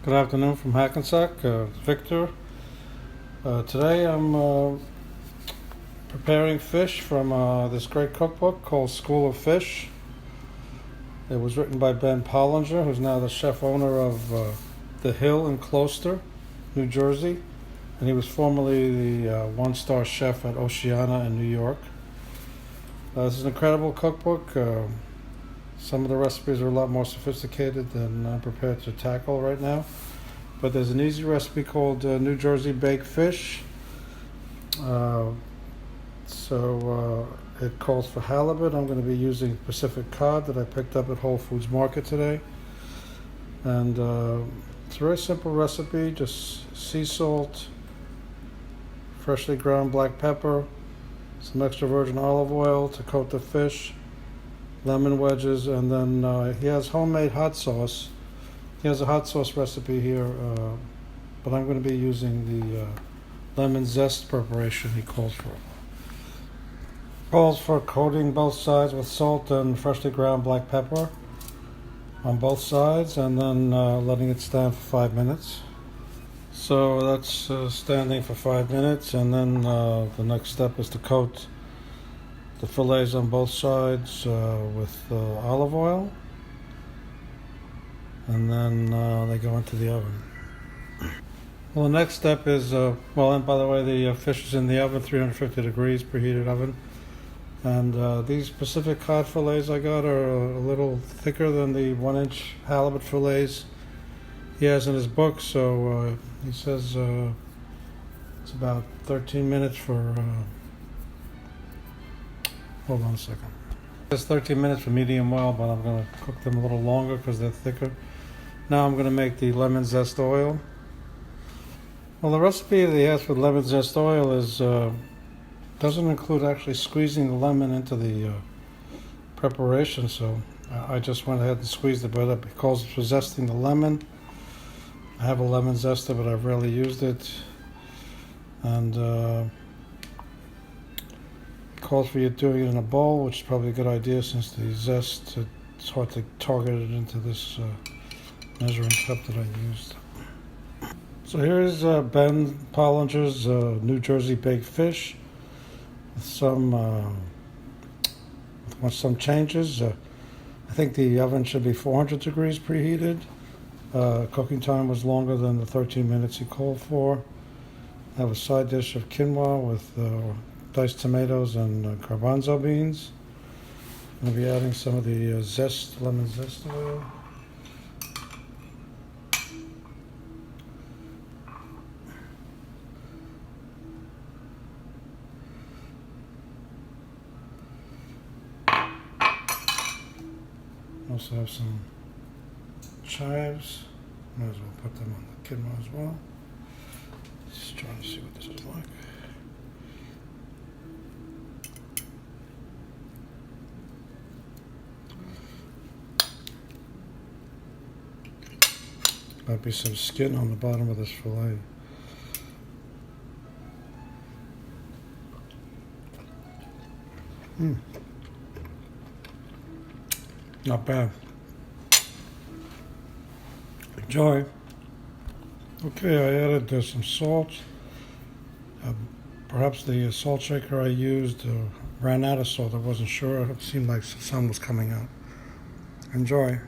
Good afternoon from Hackensack, Victor. Today I'm preparing fish from this great cookbook called School of Fish. It was written by Ben Pollinger, who's now the chef owner of the Hill in Closter, New Jersey, and he was formerly the one-star chef at Oceana in New York. This is an incredible cookbook. Some of the recipes are a lot more sophisticated than I'm prepared to tackle right now. But there's an easy recipe called New Jersey baked fish. It calls for halibut. I'm going to be using Pacific cod that I picked up at Whole Foods Market today. And it's a very simple recipe, just sea salt, freshly ground black pepper, some extra virgin olive oil to coat the fish, lemon wedges, and then he has homemade hot sauce. He has a hot sauce recipe here, but I'm going to be using the lemon zest preparation he calls for. Calls for coating both sides with salt and freshly ground black pepper on both sides, and then letting it stand for 5 minutes. So that's standing for 5 minutes, and then the next step is to coat the fillets on both sides with olive oil, and then they go into the oven. Well, the next step is, and by the way, the fish is in the oven, 350 degrees, preheated oven. And these Pacific cod fillets I got are a little thicker than the 1-inch halibut fillets he has in his book. So he says it's about 13 minutes for... Hold on a second. It's 13 minutes for medium well, but I'm going to cook them a little longer because they're thicker. Now I'm going to make the lemon zest oil. Well, the recipe that he has for lemon zest oil is doesn't include actually squeezing the lemon into the preparation, so I just went ahead and squeezed it right up. He calls it for zesting the lemon. I have a lemon zester, but I've rarely used it. And calls for you doing it in a bowl, which is probably a good idea since the zest, it's hard to target it into this measuring cup that I used. So here's Ben Pollinger's New Jersey baked fish with some changes. I think the oven should be 400 degrees preheated. Cooking time was longer than the 13 minutes he called for. I have a side dish of quinoa with diced tomatoes and garbanzo beans. I'm going to be adding some of the lemon zest oil. Also have some chives. Might as well put them on the quinoa as well. Just trying to see what this is like. Might be some skin on the bottom of this fillet. Not bad. Enjoy. Okay, I added some salt. Perhaps the salt shaker I used ran out of salt. I wasn't sure. It seemed like some was coming out. Enjoy.